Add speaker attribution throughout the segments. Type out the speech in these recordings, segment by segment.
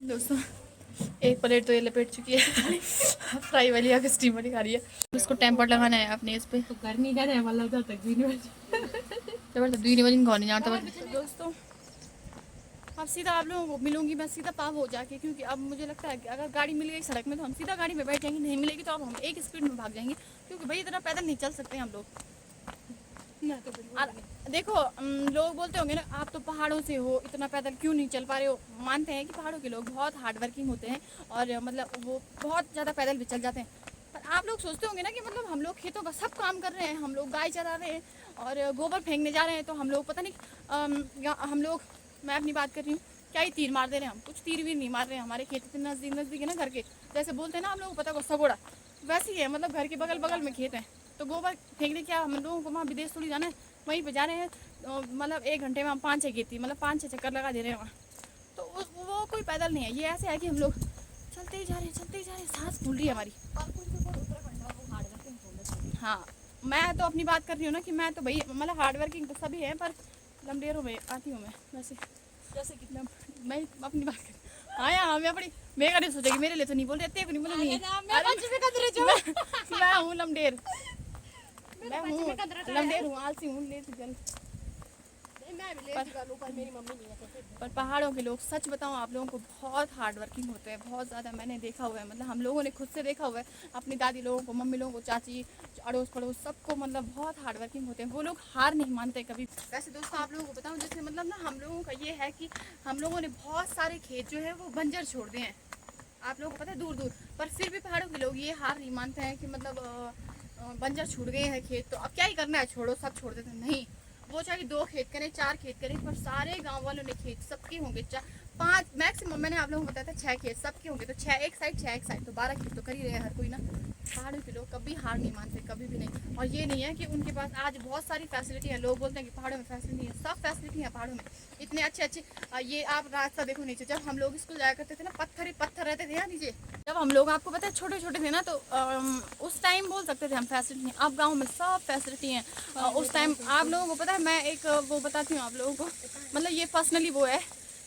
Speaker 1: दोस्तों एक प्लेट तो ये लपेट चुकी है फ्राई वाली या फिर स्टीम वाली खा रही है। उसको टेम्पर लगाना है अपने इस पे।
Speaker 2: तो गर्मी का है मतलब जब तक दिन
Speaker 1: जबरदस्त 2 बजे घर नहीं जाता। दोस्तों अब सीधा आप लोगों को मिलूंगी मैं सीधा पाव हो जाके, क्योंकि अब मुझे लगता है कि अगर गाड़ी मिल गई सड़क में तो हम सीधा गाड़ी में बैठ जाएंगे, नहीं मिलेगी तो अब हम एक स्पीड में भाग जाएंगे, क्योंकि भाई इतना पैदल नहीं चल सकते हम लोग। देखो लोग बोलते होंगे ना आप तो पहाड़ों से हो, इतना पैदल क्यों नहीं चल पा रहे हो। मानते हैं कि पहाड़ों के लोग बहुत हार्ड वर्किंग होते हैं और मतलब वो बहुत ज़्यादा पैदल भी चल जाते हैं, पर आप लोग सोचते होंगे ना कि मतलब हम लोग खेतों का सब काम कर रहे हैं, हम लोग गाय चरा रहे हैं और गोबर फेंकने जा रहे हैं, तो हम लोग पता नहीं हम लोग, मैं अपनी बात कर रही हूँ, क्या ही तीर मार दे रहे हैं हम। कुछ तीर भी नहीं मार रहे हैं, हमारे खेत इतने नज़दीक नज़दीक है ना घर के, जैसे बोलते हैं ना आप लोगों को पता को सगोड़ा, वैसे ही है, मतलब घर के बगल बगल में खेत हैं, तो गोबर फेंकने क्या हम लोगों को वहाँ विदेश थोड़ी जाना है, वहीं पे जा रहे हैं। तो मतलब 1 घंटे में हम 5-6 खेती मतलब 5-6 चक्कर लगा दे रहे हैं वहाँ, तो वो कोई पैदल नहीं है। ये ऐसे है कि हम लोग चलते ही जा रहे हैं, चलते ही जा रहे हैं, सांस फूल रही है हमारी। हाँ मैं तो अपनी बात कर रही हूँ ना कि मैं तो भाई मतलब हार्ड वर्किंग तो सभी है, पर लंबेरों में आती हूँ मैं वैसे, जैसे कि मैं अपनी बात कर। हाँ यार मैं अपनी मेरा नहीं सोचेगी, मेरे लिए तो नहीं बोल रहे, को नहीं बोलूँगी। मैं हूँ लमडेर, मैं हूँ लमडेर हूँ, आलसी हूँ, लेती जल। पर मेरी मम्मी नहीं है। पर पहाड़ों के लोग सच बताऊं आप लोगों को बहुत हार्ड वर्किंग होते हैं, बहुत ज़्यादा मैंने देखा हुआ है, मतलब हम लोगों ने खुद से देखा हुआ है, अपनी दादी लोगों को, मम्मी लोगों को, चाची, अड़ोस पड़ोस सबको, मतलब बहुत हार्ड वर्किंग होते हैं वो लोग, हार नहीं मानते कभी। वैसे दोस्तों आप लोगों को बताऊं, जैसे मतलब ना हम लोगों का ये है कि हम लोगों ने बहुत सारे खेत जो है वो बंजर छोड़ दिए हैं, आप लोगों को पता है, दूर दूर, पर फिर भी पहाड़ों के लोग ये हार नहीं मानते हैं कि मतलब बंजर छूट गए हैं खेत तो अब क्या ही करना है, छोड़ो, सब छोड़ देते हैं। नहीं, वो चाहे 2 खेत करें, 4 खेत करें, पर सारे गांव वालों ने खेत सबके होंगे, 5 मैक्सिमम, मैंने आप लोगों को बताया था 6 खेत सबके होंगे, तो 6 एक साइड 6 एक साइड, तो 12 खेत तो कर ही रहे हैं हर कोई ना। पहाड़ों के लोग कभी हार नहीं मानते, कभी भी नहीं। और ये नहीं है कि उनके पास आज बहुत सारी फैसिलिटी है, लोग बोलते हैं कि पहाड़ों में फैसिलिटी नहीं है, सब फैसिलिटी है पहाड़ों में, इतने अच्छे अच्छे। ये आप रास्ता देखो नीचे, जब हम लोग स्कूल जाया करते थे ना, पत्थर ही पत्थर रहते थे यहाँ नीचे, जब हम लोग, आपको पता है छोटे छोटे थे ना, तो उस टाइम बोल सकते थे हम फैसिलिटी नहीं, अब गाँव में सब फैसिलिटी है। उस टाइम आप लोगों को पता है, मैं एक वो बताती हूँ आप लोगों को, मतलब ये पर्सनली वो है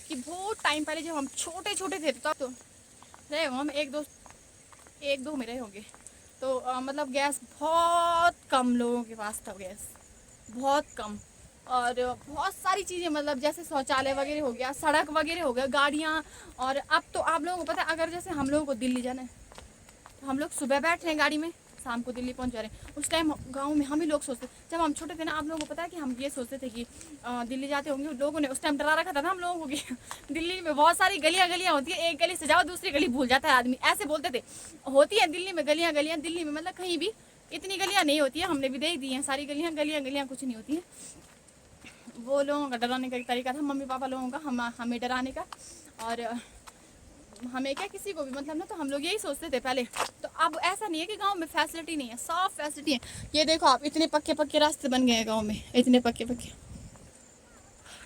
Speaker 1: कि बहुत टाइम पहले जब हम छोटे छोटे थे तब तो रहे हम एक दो में रहे होंगे, तो मतलब गैस बहुत कम लोगों के पास था, गैस बहुत कम, और बहुत सारी चीज़ें, मतलब जैसे शौचालय वगैरह हो गया, सड़क वगैरह हो गया, गाड़ियाँ। और अब तो आप लोगों को पता है, अगर जैसे हम लोगों को दिल्ली जाना है तो हम लोग सुबह बैठ रहे हैं गाड़ी में, शाम को दिल्ली पहुंच जा रहे हैं। उस टाइम गांव में हम ही लोग सोचते, जब हम छोटे थे ना, आप लोगों को पता है कि हम ये सोचते थे कि दिल्ली जाते होंगे, लोगों ने उस टाइम डरा रखा था ना हम लोगों को कि दिल्ली में बहुत सारी गलियां गलियां होती है, एक गली से जाओ दूसरी गली भूल जाता है आदमी, ऐसे बोलते थे। होती है दिल्ली में गलियां गलियां, दिल्ली में मतलब कहीं भी इतनी गलियां नहीं होती है, हमने भी देख दी हैं सारी गलियां, गलियां गलियां कुछ नहीं होती हैं। वो लोगों का डराने का तरीका था, मम्मी पापा लोगों का हमें डराने का, और हमें क्या किसी को भी मतलब ना, तो हम लोग यही सोचते थे पहले। तो अब ऐसा नहीं है कि गांव में फैसिलिटी नहीं है, सब फैसिलिटी है। ये देखो आप, इतने पक्के पक्के रास्ते बन गए हैं गांव में, इतने पक्के पक्के।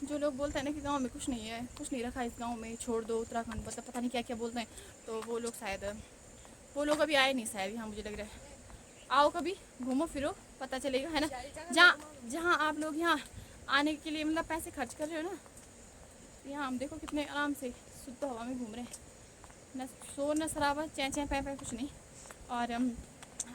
Speaker 1: जो लोग बोलते हैं ना कि गांव में कुछ नहीं है, कुछ नहीं रखा इस गांव में, छोड़ दो उत्तराखंड, मतलब पता नहीं क्या क्या बोलते हैं, तो वो लोग शायद, वो लोग अभी आए नहीं शायद यहाँ, मुझे लग रहा है। आओ कभी घूमो फिरो, पता चलेगा, है ना। जहाँ जहाँ आप लोग यहाँ आने के लिए मतलब पैसे खर्च कर रहे हो ना, यहाँ हम देखो कितने आराम से शुद्ध हवा में घूम रहे हैं, न शोर न शराबा, चै चै पै कुछ नहीं। और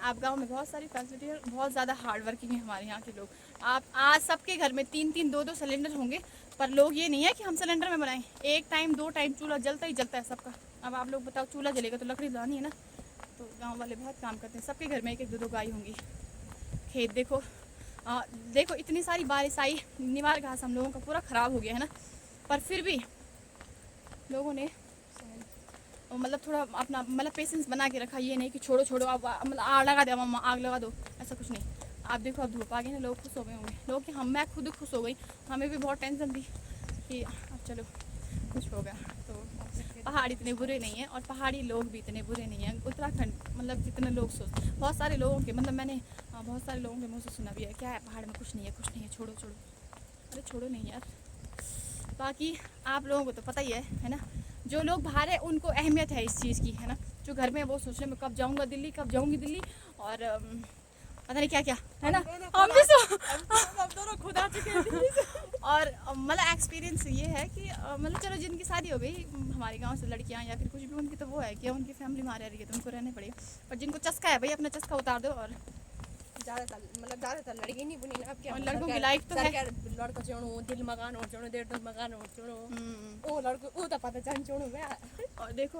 Speaker 1: आप गांव में बहुत सारी फैसिलिटी है, बहुत ज़्यादा हार्ड वर्किंग है हमारे यहाँ के लोग। आप आज सबके घर में 3-3 2-2 सिलेंडर होंगे, पर लोग ये नहीं है कि हम सिलेंडर में बनाएं, एक टाइम 2 टाइम चूल्हा जलता ही जलता है सबका। अब आप लोग बताओ, चूल्हा जलेगा तो लकड़ी लानी है ना, तो गाँव वाले बहुत काम करते हैं, सबके घर में 1-1 2-2 गाय होंगी। खेत देखो, देखो इतनी सारी बारिश आई, निवार घास हम लोगों का पूरा ख़राब हो गया है ना, पर फिर भी लोगों ने मतलब थोड़ा अपना मतलब पेशेंस बना के रखा, ये नहीं कि छोड़ो छोड़ो अब मतलब आग लगा दे, मम्मा आग लगा दो, ऐसा कुछ नहीं। आप देखो अब धूप आ गई ना, लोग खुश हो गए होंगे, लोग कि हम, मैं खुद खुश हो गई, हमें भी बहुत टेंशन थी कि अब चलो कुछ होगा। तो पहाड़ इतने बुरे नहीं हैं, और पहाड़ी लोग भी इतने बुरे नहीं हैं, उत्तराखंड मतलब जितने लोग सोच, बहुत सारे लोगों के मतलब मैंने बहुत सारे लोगों के मुँह से सुना भी है, क्या है पहाड़ में कुछ नहीं है, कुछ नहीं है, छोड़ो छोड़ो। अरे छोड़ो नहीं यार, बाकी आप लोगों को तो पता ही है ना, जो लोग बाहर है उनको अहमियत है इस चीज़ की, है ना। जो घर में वो सोच रहे मैं कब जाऊंगा दिल्ली, कब जाऊंगी दिल्ली, और पता नहीं क्या क्या है ना। हम भी
Speaker 2: हम दोनों खुद आ चुके हैं।
Speaker 1: और मतलब एक्सपीरियंस ये है कि मतलब चलो जिनकी शादी हो गई हमारे गांव से लड़कियां या फिर कुछ भी, उनकी तो वो है कि उनकी फैमिली वहाँ रह रही है तो उनको रहने पड़ेगा। पर जिनको चस्का है भाई अपना चस्का उतार दो। और
Speaker 2: ज़्यादातर लड़की नहीं बुनी ना अब क्या
Speaker 1: और लड़कों की लाइफ तो है।
Speaker 2: लड़को चुनो दिल मकान और चुनो देर दिल मकान और चुनो ओ लड़को ओ तो पता चल चुनो मैं।
Speaker 1: और देखो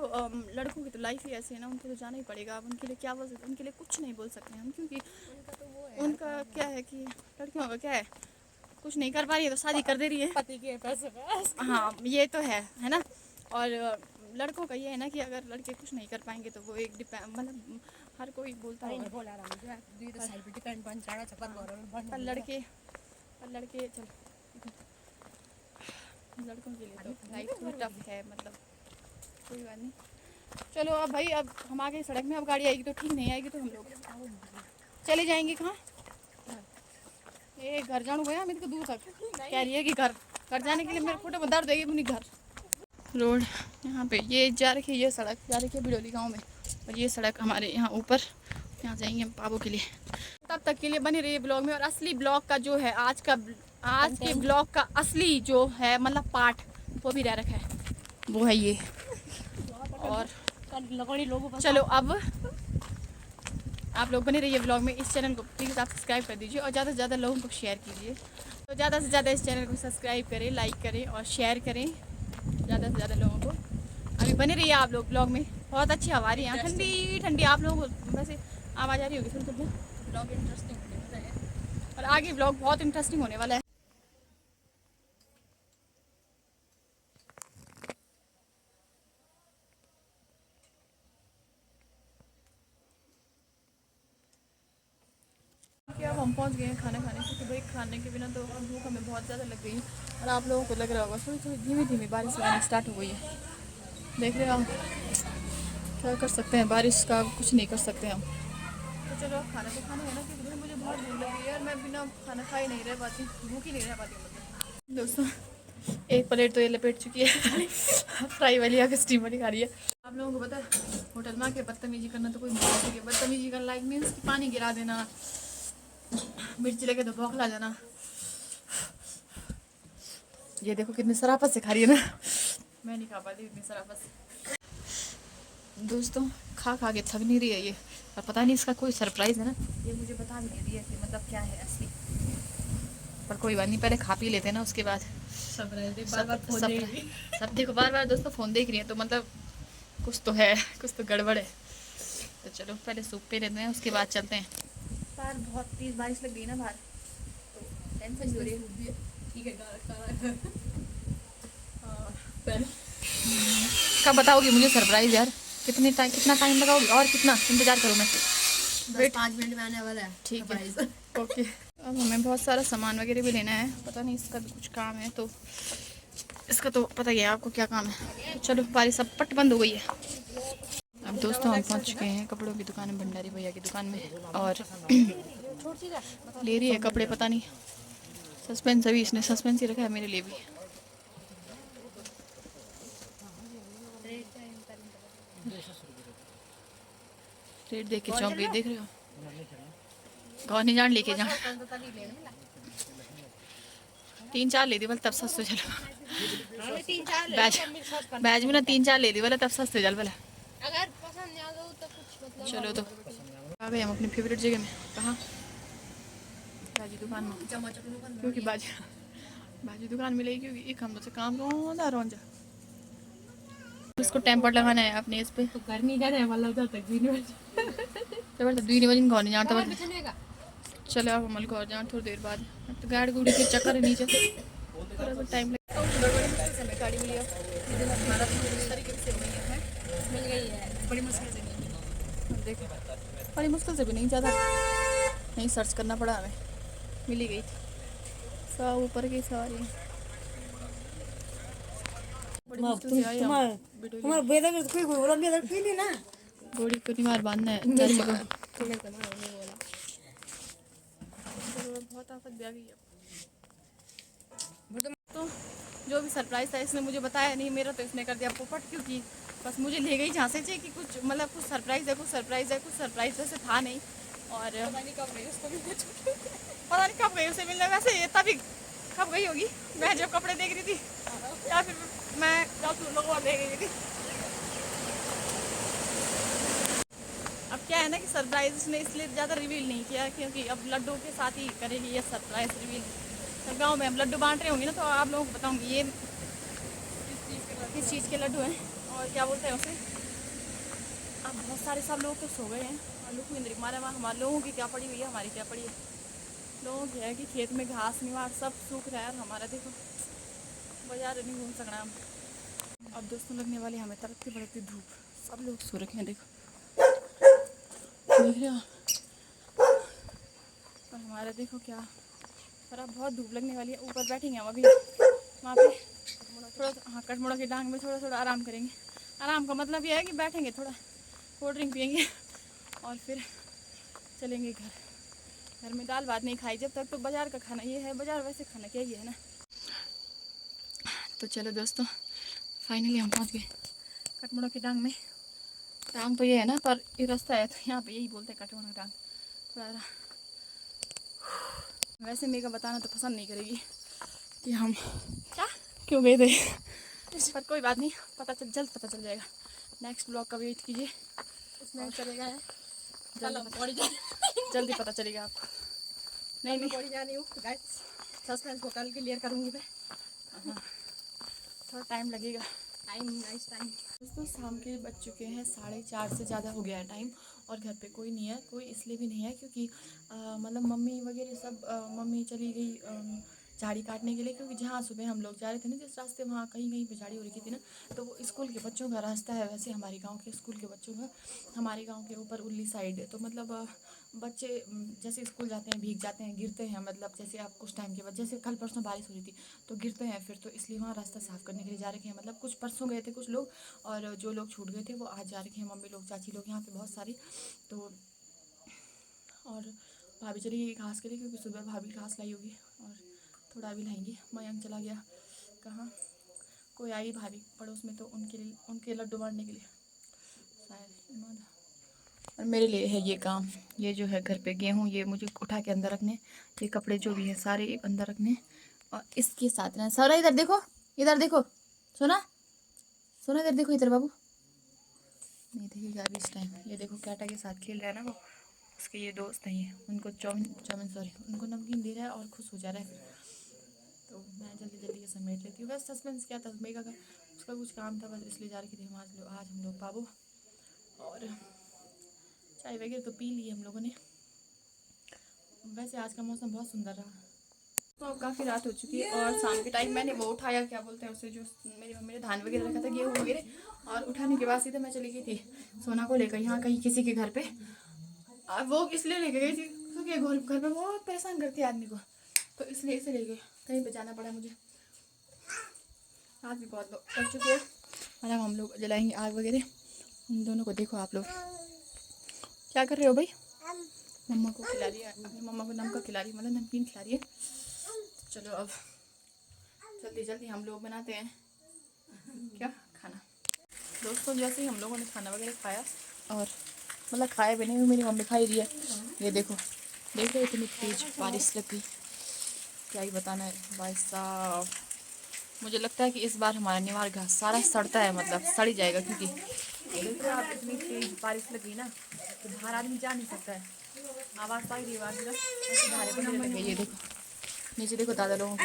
Speaker 1: लड़कों की तो लाइफ ही ऐसी है ना, उनको तो जाना ही पड़ेगा। अब उनके लिए क्या बोल सकते, उनके लिए कुछ नहीं बोल सकते हम, क्योंकि
Speaker 2: उनका तो वो है
Speaker 1: उनका क्या है कि लड़कियों का क्या है, कुछ नहीं कर पा रही है तो शादी कर दे रही है।
Speaker 2: पति के पैसे बस।
Speaker 1: हाँ ये तो है ना। और लड़कों का ये है ना कि अगर लड़के कुछ नहीं कर पाएंगे तो वो एक मतलब हर कोई बोलता है
Speaker 2: बोला रहा मुझे दुई तो साइड पे डिपेंड बन जाना चपत घर में
Speaker 1: पर लड़के चल लड़कों के लिए तो लाइफ थोड़ी टफ है, मतलब कोई बात नहीं। चलो अब भाई अब हम आ गए सड़क में, अब गाड़ी आएगी तो ठीक, नहीं आएगी तो हम लोग चले जाएंगे कहाँ। ये घर जाऊँ गया मेरे को दूर तक कह रही है कि घर जाने के लिए मेरे फोटो में दर्द देगी अपनी घर। रोड यहाँ पे ये जा रखी है, ये सड़क जा रखी है बिडोली गांव में, और ये सड़क हमारे यहाँ ऊपर, यहाँ जाएंगे हम पाबो के लिए। तब तक के लिए बने रहिए ब्लॉग में। और असली ब्लॉग का जो है आज के ब्लॉग का असली जो है मतलब पार्ट वो भी रह रखा है, वो है ये। और चलो अब आप लोग बने रहिए ब्लॉग में। इस चैनल को प्लीज़ आप सब्सक्राइब कर दीजिए और ज़्यादा से ज़्यादा लोगों को शेयर कीजिए। तो ज़्यादा से ज़्यादा इस चैनल को सब्सक्राइब करें, लाइक करें और शेयर करें ज़्यादा से ज़्यादा लोगों को। अभी बने रहिए आप लोग ब्लॉग में, बहुत अच्छी हवा आ रही है यहाँ, ठंडी ठंडी। आप लोगों को वैसे आवाज़ आ रही होगी थोड़ी थोड़ी। ब्लॉग इंटरेस्टिंग होने वाला है और आगे ब्लॉग बहुत इंटरेस्टिंग होने वाला है। अब हम पहुंच गए हैं खाना खाने, क्योंकि भाई खाने के बिना तो भूख हमें बहुत ज़्यादा लग गई। और आप लोगों को लग रहा होगा थोड़ी थोड़ी धीमी धीमी बारिश आनी स्टार्ट हो गई है, देख रहे हो आप। क्या कर सकते हैं, बारिश का कुछ नहीं कर सकते हम। तो चलो अब खाना तो खाना है ना, क्योंकि भाई मुझे बहुत भूख लगी है यार, मैं बिना खाना खाए नहीं रह पाती, भूख ही नहीं रह पाती मतलब। दोस्तों एक प्लेट तो ये लपेट चुकी है फ्राई वाली या स्टीम वाली खा रही है। आप लोगों को पता है होटल में आके बदतमीजी करना तो कोई नहीं है। बदतमीजी का लाइक मीन्स कि पानी गिरा देना, मिर्ची लगे तो भौंकला जाना। ये देखो कितनी शराफत से खा रही है ना, मैं नहीं खा पाती इतनी शराफत से। दोस्तों खा खा के थक नहीं रही है ये, और पता नहीं इसका कोई सरप्राइज है ना, ये मुझे बता भी नहीं रही है कि मतलब क्या है असली। पर कोई बात नहीं, पहले खा पी लेते हैं ना उसके बाद। सब देखो बार बार दोस्तों फ़ोन देख रही है तो मतलब कुछ तो है, कुछ तो गड़बड़ है। तो चलो पहले सूप पे लेते हैं उसके बाद चलते हैं। बाहर बहुत तेज़ बारिश लग गई ना बाहर, तो टेंशन हो रही है। ठीक है कब बताओगी मुझे सरप्राइज यार, कितना टाइम लगाओगी और कितना इंतजार करूँ मैं?
Speaker 2: 5 मिनट में आने वाला है।
Speaker 1: ठीक है ओके। अब हमें बहुत सारा सामान वगैरह भी लेना है, पता नहीं इसका भी कुछ काम है, तो इसका तो पता ही है आपको क्या काम है। तो चलो बारिश सब पट बंद हो गई है। अब दोस्तों हम पहुंच चुके हैं कपड़ों की दुकान में, भंडारी भैया की दुकान में, और ले रही है कपड़े, पता नहीं सस्पेंस, अभी इसने सस्पेंस ही रखा है मेरे लिए भी। रेट देख के चौंक गई, देख रहे हो कौन जान लेके जा 3-4 ले दी बोले तब सस्ते चलो। बैज में ना 3-4 ले दी बोले तब सस्ते चल बोला।
Speaker 2: अगर पसंद आ गया तो कुछ मतलब
Speaker 1: चलो तो आ गए हम अपनी फेवरेट जगह में। कहाँ? बाजी दुकान में, क्योंकि बाजी दुकान मिलेगी, क्योंकि एक हम से काम रोंजा इसको टेम्पर लगाना है अपने इस पे।
Speaker 2: तो गर्मी का है मतलब जब तक 2 बजे
Speaker 1: तो 2 बजे घर नहीं जानता बता। चलो अब हम घर जाना थोड़ी देर बाद, तो गाड़ी गुड़ी के चक्कर है नीचे टाइम लगे। गाड़ी मिली हमारा तरीके से
Speaker 2: मिल गई है, बड़ी मुश्किल से
Speaker 1: देखो, बड़ी मुश्किल से भी नहीं, ज़्यादा नहीं सर्च करना पड़ा हमें, मिली गई थी सब ऊपर की सारी।
Speaker 2: तुम्हारे बेदा में कोई बोला बेदा कोई नहीं ना,
Speaker 1: गोड़ी को निवार बांधना है चाची को। बहुत आफत भी आ गई है। तो जो भी सरप्राइज था इसने मुझे बताया नहीं, मेरा तो इसने कर दिया पोपट, क्योंकि बस मुझे ले गई झांसे से कि कुछ मतलब कुछ सरप्राइज है, कुछ सरप्राइज है, कुछ सरप्राइज वैसे था नहीं। और
Speaker 2: पता नहीं कब गई उसको भी पूछो।
Speaker 1: पता नहीं कब गई उसे मिलने, वैसे ये तभी कब गई होगी, मैं जब कपड़े देख रही थी या फिर मैं जब तुम लोगों को देख रही थी। अब क्या है ना कि सरप्राइज इसने इसलिए ज़्यादा रिवील नहीं किया क्योंकि अब लड्डू के साथ ही करेगी ये सरप्राइज रिवील। तो गांव में अब लड्डू बांट रहे होंगे ना, तो आप लोगों को बताऊंगी ये किस चीज़ के लड्डू हैं और क्या बोलते हैं उसे। अब बहुत सारे सब लोग तो सो गए हैं और लोग इंद्रिक मारे वहाँ हमारे लोगों की क्या पड़ी हुई है, हमारी क्या पड़ी है। लोगों की है कि खेत में घास निवार सब सूख रहा है और हमारा देखो बाजार नहीं घूम सकना हम। अब दोस्तों लगने वाली हमें तड़कती भड़कती धूप, सब लोग सो रखे हैं देखो, देख रहे हो। और हमारा देखो क्या, पर अब बहुत धूप लगने वाली है। ऊपर बैठेंगे हम अभी वहाँ पे थोड़ा, हाँ कटमुड़ा की डांग में थोड़ा थोड़ा आराम करेंगे। आराम का मतलब ये है कि बैठेंगे थोड़ा, कोल्ड ड्रिंक पियेंगे और फिर चलेंगे घर। घर में दाल भात नहीं खाई जब तक, तो बाज़ार का खाना ये है, बाज़ार वैसे खाना क्या ही है ना। तो चलो दोस्तों फाइनली हम पहुँच गए कटमुड़ा की डांग में। डांग तो ये है ना, पर ये रास्ता है तो यहाँ पे यही बोलते हैं कटमुड़ा डांग। थोड़ा वैसे मेरा बताना तो पसंद नहीं करेगी कि हम क्या क्यों गए थे, पर कोई बात नहीं, जल्द पता चल जाएगा। नेक्स्ट ब्लॉग का वेट कीजिए,
Speaker 2: उसमें चलेगा है
Speaker 1: जल्दी पता चलेगा आपको। नहीं
Speaker 2: बॉडी जा रही हूँ गाइस, सस्पेंस को कल क्लियर करूँगी मैं।
Speaker 1: हाँ थोड़ा टाइम लगेगा।
Speaker 2: Nice time.
Speaker 1: दोस्तों शाम के बज चुके हैं 4:30 से ज़्यादा हो गया है टाइम, और घर पे कोई नहीं है। कोई इसलिए भी नहीं है क्योंकि मतलब मम्मी वगैरह सब मम्मी चली गई झाड़ी काटने के लिए, क्योंकि जहाँ सुबह हम लोग जा रहे थे ना जिस रास्ते, वहाँ कहीं कहीं पे झाड़ी हो रखी थी ना, तो वो स्कूल के बच्चों का रास्ता है। वैसे हमारे गांव के स्कूल के बच्चों का, हमारे गांव के ऊपर उल्ली साइड है, तो मतलब बच्चे जैसे स्कूल जाते हैं भीग जाते हैं, गिरते हैं, मतलब जैसे आप कुछ टाइम के बाद, जैसे कल परसों बारिश हो रही थी तो गिरते हैं फिर, तो इसलिए वहाँ रास्ता साफ़ करने के लिए जा रखे हैं। मतलब कुछ परसों गए थे कुछ लोग, और जो लोग छूट गए थे वो आज जा रखे हैं, मम्मी लोग चाची लोग यहाँ पे बहुत सारी। तो और भाभी चली गई घास के लिए, क्योंकि सुबह भाभी घास लाई होगी और थोड़ा भी लाएंगी। मयंक चला गया कहाँ, कोई आई भाभी पड़ोस में, तो उनके लिए उनके लड्डू बांटने के लिए शायद। और मेरे लिए है ये काम, ये जो है घर पे गेहूँ, ये मुझे उठा के अंदर रखने, ये कपड़े जो भी है सारे अंदर रखने, और इसके साथ ना सारा इधर देखो, इधर देखो, सुना सुना, इधर देखो, इधर बाबू नहीं देखेगा अभी इस टाइम। ये देखो कैटा के साथ खेल रहा है ना वो, उसके ये दोस्त हैं, ये उनको चाउमीन चाउमीन सॉरी उनको नमकीन दे रहा है और खुश हो जा रहा है। तो मैं जल्दी जल्दी ये समेट लेती हूँ। बस सस्पेंस क्या था, मेगा का उसका कुछ काम था बस, इसलिए जा रही थी हम आज हम लोग बाबू, और चाय वगैरह तो पी ली हम लोगों ने। वैसे आज का मौसम बहुत सुंदर रहा। तो काफ़ी रात हो चुकी है और शाम के टाइम मैंने वो उठाया, क्या बोलते हैं उसे, जो मेरी मम्मी ने धान वगैरह रखा था गेहूँ वगैरह, और उठाने के बाद सीधे मैं चली गई थी सोना को लेकर यहाँ कहीं किसी के घर पे। वो इसलिए लेके गई थी क्योंकि घर पे बहुत परेशान करती है आदमी को, तो इसलिए इसे लेके कहीं पे जाना पड़ा मुझे। आग भी बहुत लग चुकी है, मतलब हम लोग जलाएंगे आग वगैरह। उन दोनों को देखो आप लोग क्या कर रहे हो भाई, मम्मा को खिला रही है, अपनी मम्मा को नमक खिला रही है, मतलब नमकीन खिला रही है। चलो अब जल्दी जल्दी हम लोग बनाते हैं क्या खाना। दोस्तों जैसे ही हम लोगों ने खाना वगैरह खाया, और मतलब खाए भी नहीं, मेरी मम्मी खाई रही है। ये देखो देख रहे हो इतनी तेज बारिश लग गई, क्या ही बताना है भाई साहब। मुझे लगता है कि इस बार हमारा निवार घास सारा सड़ता है, मतलब सड़ ही जाएगा, क्योंकि देखो आप इतनी तेज बारिश लगी ना, तो बाहर आदमी जा नहीं सकता है। आवाज़ पाई रही आवाज़ ना, ऐसे धारे पर लग गई। ये देखो नीचे देखो दादा लोगों को,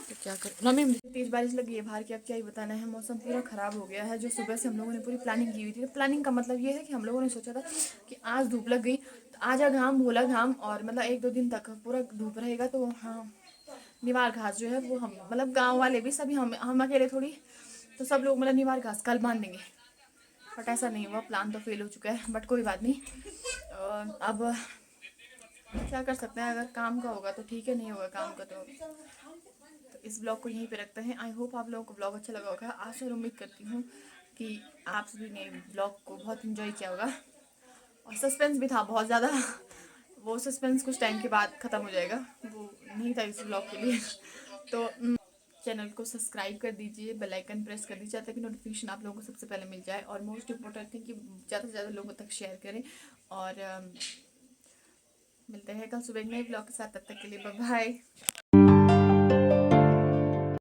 Speaker 1: तो क्या कर मम्मी तेज बारिश लगी है बाहर की। अब क्या ही बताना है, मौसम पूरा ख़राब हो गया है। जो सुबह से हम लोगों ने पूरी प्लानिंग की हुई थी, तो प्लानिंग का मतलब ये है कि हम लोगों ने सोचा था कि आज धूप लग गई तो आजा घाम भोला घाम, और मतलब 1-2 दिन तक पूरा धूप रहेगा, तो हाँ निवार घास जो है वो हम मतलब गाँव वाले भी सभी, हम अकेले थोड़ी, तो सब लोग मतलब निवार घास कल बांध देंगे। बट ऐसा नहीं हुआ, प्लान तो फेल हो चुका है, बट कोई बात नहीं। अब क्या कर सकते हैं, अगर काम का होगा तो ठीक है, नहीं होगा काम का तो इस ब्लॉग को यहीं पे रखते हैं। आई होप आप लोगों को ब्लॉग अच्छा लगा होगा, आशा और उम्मीद करती हूँ कि आप सभी ने ब्लॉग को बहुत इन्जॉय किया होगा। और सस्पेंस भी था बहुत ज़्यादा, वो सस्पेंस कुछ टाइम के बाद ख़त्म हो जाएगा, वो नहीं था इस ब्लॉग के लिए। तो चैनल को सब्सक्राइब कर दीजिए, बेल आइकन प्रेस कर दीजिए ताकि नोटिफिकेशन आप लोगों को सबसे पहले मिल जाए। और मोस्ट इम्पोर्टेंट थिंग कि ज़्यादा से ज़्यादा लोगों तक शेयर करें। और मिलते हैं कल सुबह एक नए ब्लॉग के साथ, तब तक के लिए बाय बाय।